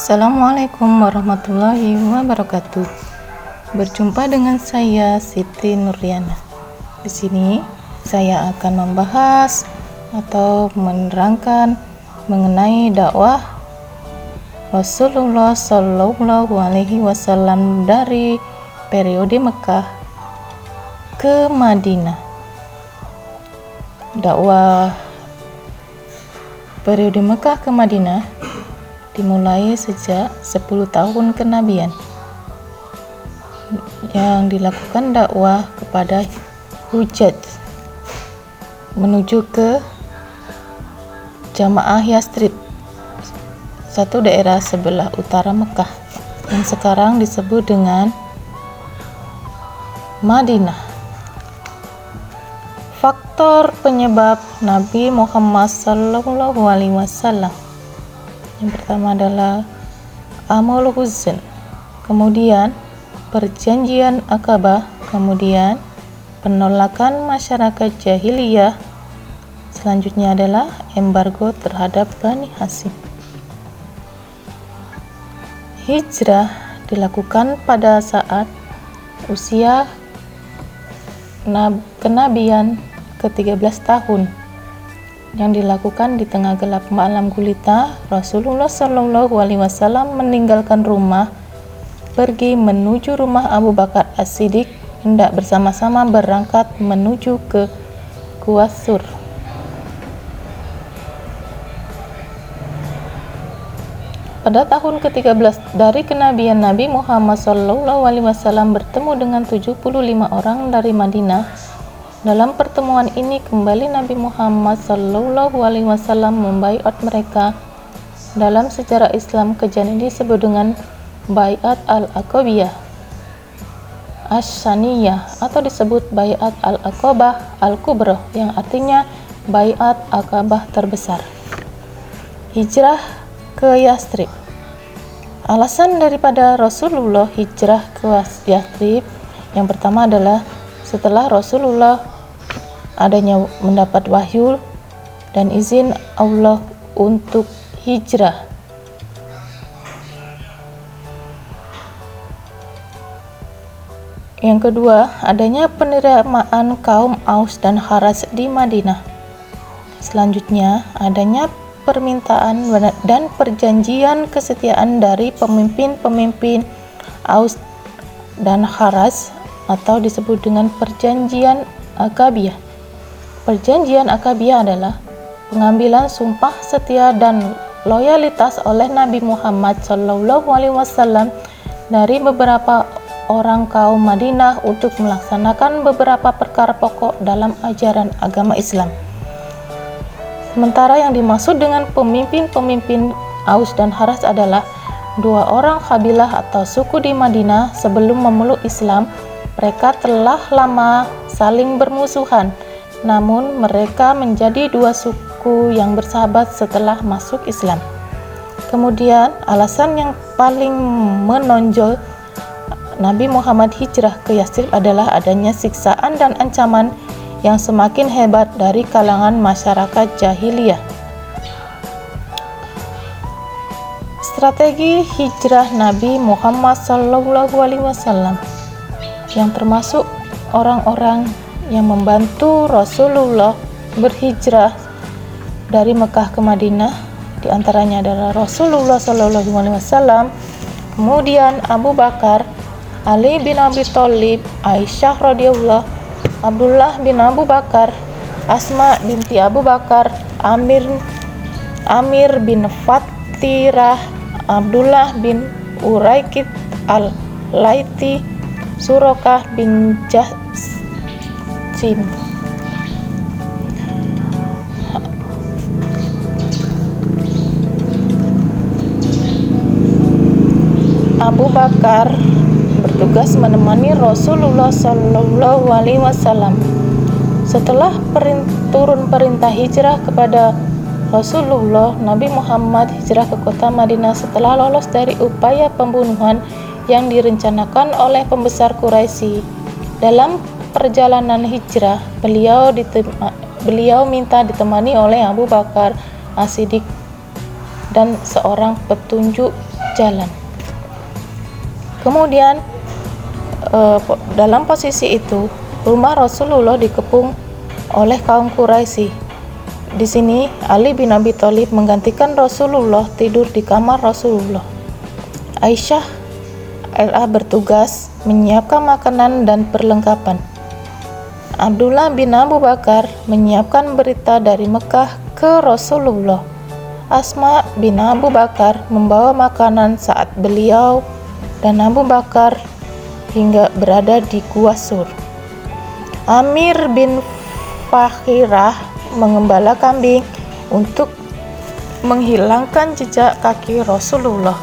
Assalamualaikum warahmatullahi wabarakatuh. Berjumpa dengan saya Siti Nuriana. Di sini saya akan membahas atau menerangkan mengenai dakwah Rasulullah Shallallahu Alaihi Wasallam dari periode Mekah ke Madinah. Dakwah periode Mekah ke Madinah dimulai sejak 10 tahun kenabian yang dilakukan dakwah kepada hujjaj menuju ke Jamaah Yastrib, satu daerah sebelah utara Mekah yang sekarang disebut dengan Madinah. Faktor penyebab Nabi Muhammad SAW, yang pertama adalah Amul Huzn, kemudian perjanjian Aqabah, kemudian penolakan masyarakat jahiliyah, selanjutnya adalah embargo terhadap Bani Hashim. Hijrah dilakukan pada saat usia kenabian ke-13 tahun, yang dilakukan di tengah gelap malam gulita. Rasulullah Shallallahu Alaihi Wasallam meninggalkan rumah, pergi menuju rumah Abu Bakar As-Siddiq, hendak bersama-sama berangkat menuju ke Gua Sur. Pada tahun ke-13 dari kenabian, Nabi Muhammad SAW bertemu dengan 75 orang dari Madinah. Dalam pertemuan ini kembali Nabi Muhammad SAW membaiat mereka. Dalam sejarah Islam, kejadian ini disebut dengan Baiat al-Aqabiyah Asy-Syaniyah atau disebut Baiat al-Aqabah al-Kubra, yang artinya Baiat Aqabah terbesar. Hijrah ke Yastrib. Alasan daripada Rasulullah hijrah ke Yastrib yang pertama adalah setelah Rasulullah adanya mendapat wahyu dan izin Allah untuk hijrah. Yang kedua, adanya penerimaan kaum Aus dan Kharaz di Madinah. Selanjutnya, adanya permintaan dan perjanjian kesetiaan dari pemimpin-pemimpin Aus dan Kharaz atau disebut dengan perjanjian Aqabiyah. Perjanjian Aqabiyah adalah pengambilan sumpah setia dan loyalitas oleh Nabi Muhammad SAW dari beberapa orang kaum Madinah untuk melaksanakan beberapa perkara pokok dalam ajaran agama Islam. Sementara yang dimaksud dengan pemimpin-pemimpin Aus dan Kharaz adalah dua orang kabilah atau suku di Madinah. Sebelum memeluk Islam, mereka telah lama saling bermusuhan, namun mereka menjadi dua suku yang bersahabat setelah masuk Islam. Kemudian, alasan yang paling menonjol Nabi Muhammad hijrah ke Yastrib adalah adanya siksaan dan ancaman yang semakin hebat dari kalangan masyarakat jahiliyah. Strategi hijrah Nabi Muhammad SAW, yang termasuk orang-orang yang membantu Rasulullah berhijrah dari Mekah ke Madinah, di antaranya adalah Rasulullah SAW, kemudian Abu Bakar, Ali bin Abi Thalib, Aisyah radhiyallahu, Abdullah bin Abu Bakar, Asma binti Abu Bakar, Amir bin Fatirah, Abdullah bin Uraikid al-Laiti, Suraqah bin Jahsim. Abu Bakar bertugas menemani Rasulullah Shallallahu Alaihi Wasallam. Setelah turun perintah hijrah kepada Rasulullah, Nabi Muhammad hijrah ke kota Madinah setelah lolos dari upaya pembunuhan yang direncanakan oleh pembesar Quraisy. Dalam perjalanan hijrah, beliau minta ditemani oleh Abu Bakar As-Siddiq dan seorang petunjuk berjalan. Kemudian dalam posisi itu rumah Rasulullah dikepung oleh kaum Quraisy. Di sini Ali bin Abi Thalib menggantikan Rasulullah tidur di kamar Rasulullah. Aisyah bertugas menyiapkan makanan dan perlengkapan. Abdullah bin Abu Bakar menyiapkan berita dari Mekah ke Rasulullah. Asma bin Abu Bakar membawa makanan saat beliau dan Abu Bakar hingga berada di Gua Sur. Amir bin Fakhirah mengembala kambing untuk menghilangkan jejak kaki Rasulullah.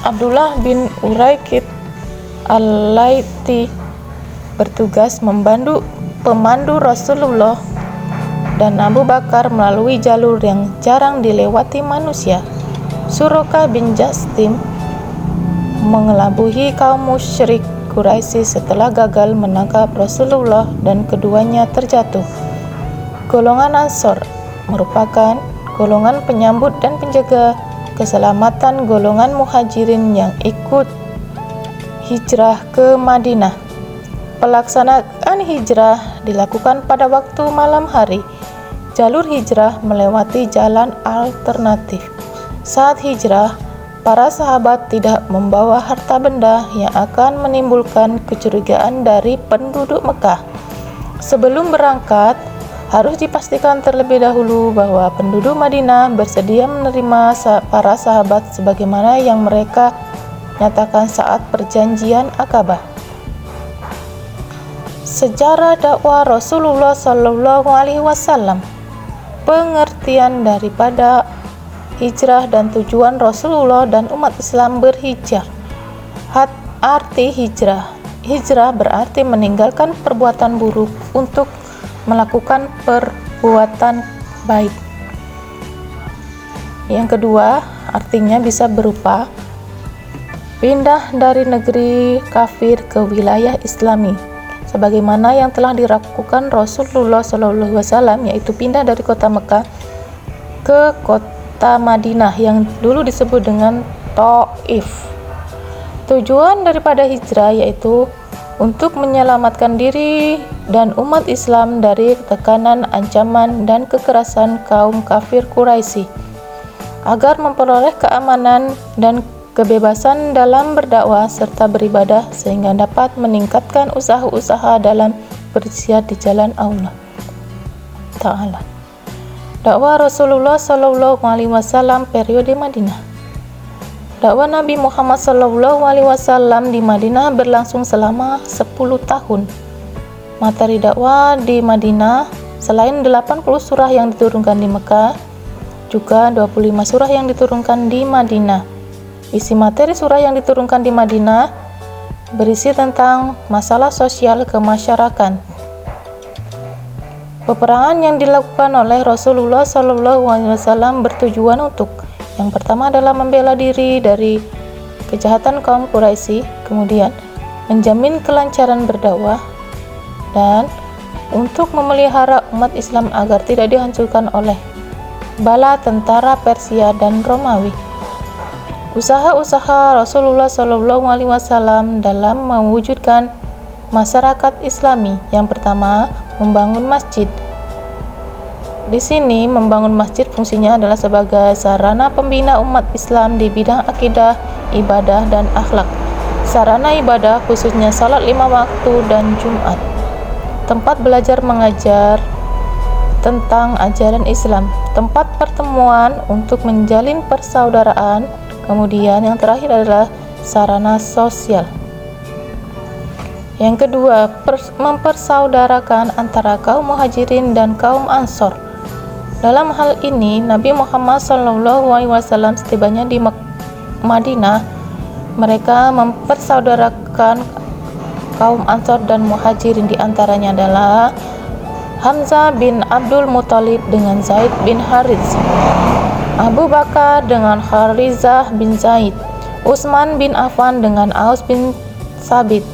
Abdullah bin Uraikid Al-Laiti bertugas membantu pemandu Rasulullah dan Abu Bakar melalui jalur yang jarang dilewati manusia. Suraka bin Jastim mengelabuhi kaum musyrik Quraisy setelah gagal menangkap Rasulullah dan keduanya terjatuh. Golongan Ansor merupakan golongan penyambut dan penjaga keselamatan golongan Muhajirin yang ikut hijrah ke Madinah. Pelaksanaan hijrah dilakukan pada waktu malam hari. Jalur hijrah melewati jalan alternatif. Saat hijrah, para sahabat tidak membawa harta benda yang akan menimbulkan kecurigaan dari penduduk Mekah. Sebelum berangkat, harus dipastikan terlebih dahulu bahwa penduduk Madinah bersedia menerima para sahabat sebagaimana yang mereka nyatakan saat perjanjian Aqabah. Sejarah dakwah Rasulullah SAW. Pengertian daripada hijrah dan tujuan Rasulullah dan umat Islam berhijrah. Arti hijrah. Hijrah berarti meninggalkan perbuatan buruk untuk melakukan perbuatan baik. Yang kedua, artinya bisa berupa pindah dari negeri kafir ke wilayah Islami, sebagaimana yang telah dilakukan Rasulullah SAW, yaitu pindah dari kota Mekah ke kota Madinah yang dulu disebut dengan Thaif. Tujuan daripada hijrah yaitu untuk menyelamatkan diri dan umat Islam dari tekanan, ancaman, dan kekerasan kaum kafir Quraisy, agar memperoleh keamanan dan kebebasan dalam berdakwah serta beribadah sehingga dapat meningkatkan usaha-usaha dalam berjihad di jalan Allah Ta'ala. Dakwah Rasulullah SAW periode Madinah. Dakwah Nabi Muhammad SAW di Madinah berlangsung selama 10 tahun. Materi dakwah di Madinah selain 80 surah yang diturunkan di Mekah, juga 25 surah yang diturunkan di Madinah. Isi materi surah yang diturunkan di Madinah berisi tentang masalah sosial kemasyarakatan. Peperangan yang dilakukan oleh Rasulullah SAW bertujuan untuk yang pertama adalah membela diri dari kejahatan kaum Quraisy, kemudian menjamin kelancaran berdakwah, dan untuk memelihara umat Islam agar tidak dihancurkan oleh bala tentara Persia dan Romawi. Usaha-usaha Rasulullah SAW dalam mewujudkan masyarakat Islami. Yang pertama, membangun masjid. Di sini, membangun masjid fungsinya adalah sebagai sarana pembina umat Islam di bidang akidah, ibadah, dan akhlak. Sarana ibadah khususnya salat 5 waktu dan Jumat. Tempat belajar mengajar tentang ajaran Islam. Tempat pertemuan untuk menjalin persaudaraan. Kemudian yang terakhir adalah sarana sosial. Yang kedua, mempersaudarakan antara kaum Muhajirin dan kaum Ansor. Dalam hal ini, Nabi Muhammad SAW setibanya di Madinah, mereka mempersaudarakan kaum Ansor dan Muhajirin. Di antaranya adalah Hamzah bin Abdul Muthalib dengan Zaid bin Harits, Abu Bakar dengan Kharizah bin Zaid, Utsman bin Affan dengan Aus bin Sabit,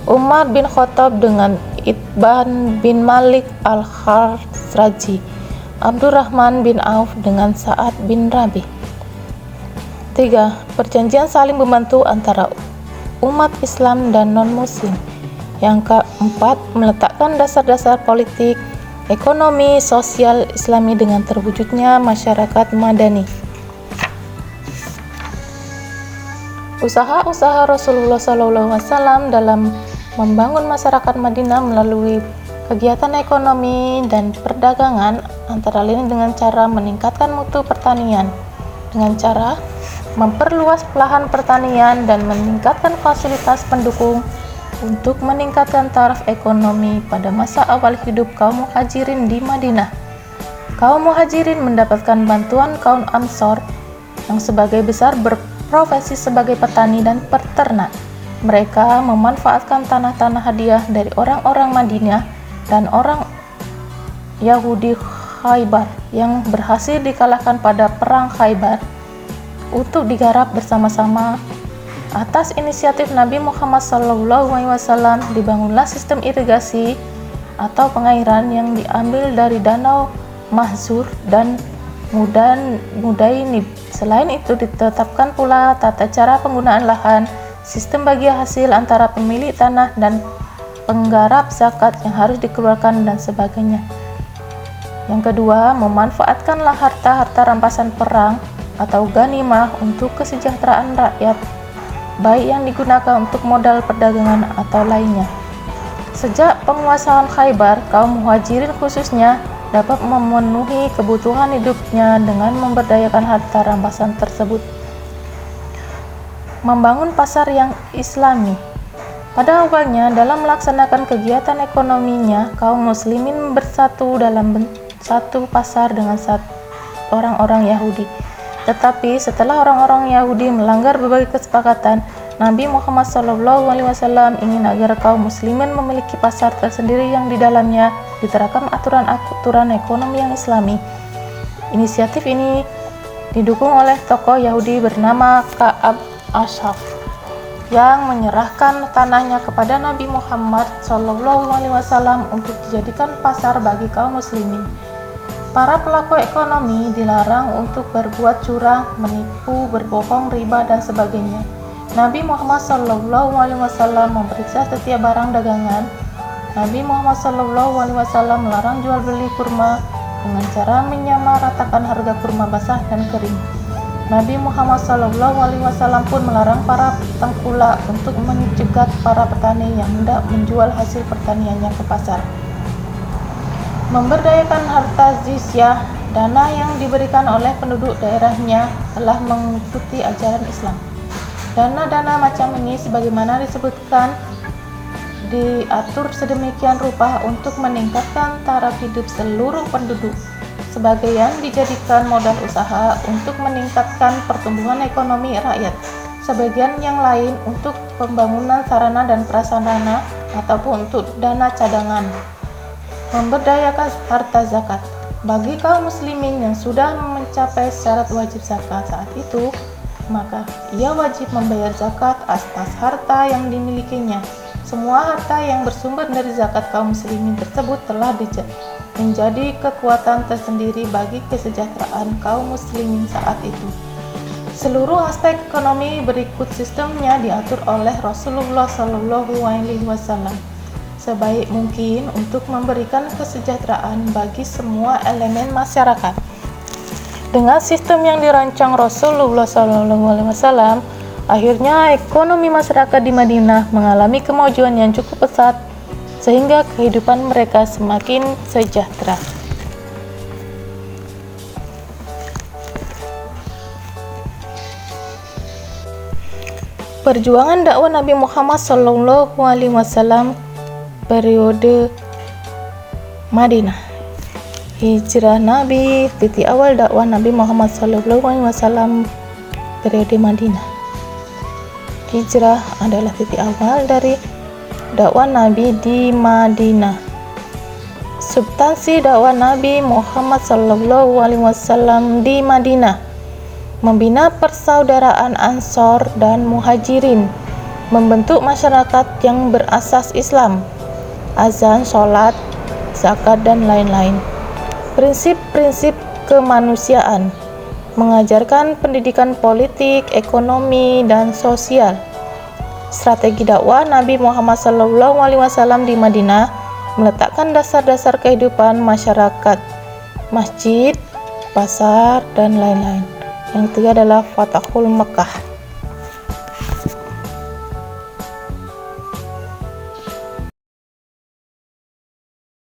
Umar bin Khattab dengan Itban bin Malik al-Khazraji, Abdurrahman bin Auf dengan Sa'ad bin Rabi. Ketiga, perjanjian saling membantu antara umat Islam dan non-Muslim. Yang keempat, meletakkan dasar-dasar politik, ekonomi, sosial Islami dengan terwujudnya masyarakat madani. Usaha-usaha Rasulullah SAW dalam membangun masyarakat Madinah melalui kegiatan ekonomi dan perdagangan antara lain dengan cara meningkatkan mutu pertanian, dengan cara memperluas lahan pertanian dan meningkatkan fasilitas pendukung untuk meningkatkan taraf ekonomi pada masa awal hidup kaum muhajirin di Madinah. Kaum muhajirin mendapatkan bantuan kaum Ansor yang sebagai besar berprofesi sebagai petani dan peternak. Mereka memanfaatkan tanah-tanah hadiah dari orang-orang Madinah dan orang Yahudi Khaybar yang berhasil dikalahkan pada perang Khaybar untuk digarap bersama-sama. Atas inisiatif Nabi Muhammad SAW dibangunlah sistem irigasi atau pengairan yang diambil dari Danau Mahzur dan Mudainib. Selain itu ditetapkan pula tata cara penggunaan lahan, sistem bagi hasil antara pemilik tanah dan penggarap, zakat yang harus dikeluarkan dan sebagainya. Yang kedua, memanfaatkanlah harta-harta rampasan perang atau ghanimah untuk kesejahteraan rakyat, baik yang digunakan untuk modal perdagangan atau lainnya. Sejak penguasaan Khaybar, kaum muhajirin khususnya dapat memenuhi kebutuhan hidupnya dengan memberdayakan harta rampasan tersebut. Membangun pasar yang islami. Pada awalnya, dalam melaksanakan kegiatan ekonominya, kaum muslimin bersatu dalam satu pasar dengan orang-orang Yahudi. Tetapi setelah orang-orang Yahudi melanggar berbagai kesepakatan, Nabi Muhammad SAW ingin agar kaum muslimin memiliki pasar tersendiri yang di dalamnya diterapkan aturan-aturan ekonomi yang islami. Inisiatif ini didukung oleh tokoh Yahudi bernama Ka'ab Ashraf yang menyerahkan tanahnya kepada Nabi Muhammad SAW untuk dijadikan pasar bagi kaum muslimin. Para pelaku ekonomi dilarang untuk berbuat curang, menipu, berbohong, riba, dan sebagainya. Nabi Muhammad SAW memeriksa setiap barang dagangan. Nabi Muhammad SAW melarang jual beli kurma dengan cara menyamaratakan harga kurma basah dan kering. Nabi Muhammad SAW pun melarang para tengkulak untuk mencegat para petani yang hendak menjual hasil pertaniannya ke pasar. Memberdayakan harta jizyah, dana yang diberikan oleh penduduk daerahnya telah mengikuti ajaran Islam. Dana-dana macam ini sebagaimana disebutkan diatur sedemikian rupa untuk meningkatkan taraf hidup seluruh penduduk. Sebagian dijadikan modal usaha untuk meningkatkan pertumbuhan ekonomi rakyat. Sebagian yang lain untuk pembangunan sarana dan prasarana ataupun untuk dana cadangan. Memberdayakan harta zakat. Bagi kaum muslimin yang sudah mencapai syarat wajib zakat saat itu, maka ia wajib membayar zakat atas harta yang dimilikinya. Semua harta yang bersumber dari zakat kaum muslimin tersebut telah menjadi kekuatan tersendiri bagi kesejahteraan kaum muslimin saat itu. Seluruh aspek ekonomi berikut sistemnya diatur oleh Rasulullah SAW sebaik mungkin untuk memberikan kesejahteraan bagi semua elemen masyarakat. Dengan sistem yang dirancang Rasulullah SAW, akhirnya ekonomi masyarakat di Madinah mengalami kemajuan yang cukup pesat sehingga kehidupan mereka semakin sejahtera. Perjuangan dakwah Nabi Muhammad SAW periode Madinah. Hijrah Nabi, titik awal dakwah Nabi Muhammad SAW periode Madinah. Hijrah adalah titik awal dari dakwah Nabi di Madinah. Substansi dakwah Nabi Muhammad SAW di Madinah: membina persaudaraan Ansor dan Muhajirin, membentuk masyarakat yang berasas Islam, azan, sholat, zakat, dan lain-lain. Prinsip-prinsip kemanusiaan, mengajarkan pendidikan politik, ekonomi, dan sosial. Strategi dakwah Nabi Muhammad SAW di Madinah meletakkan dasar-dasar kehidupan masyarakat, masjid, pasar, dan lain-lain. Yang ketiga adalah Fatahul Makkah.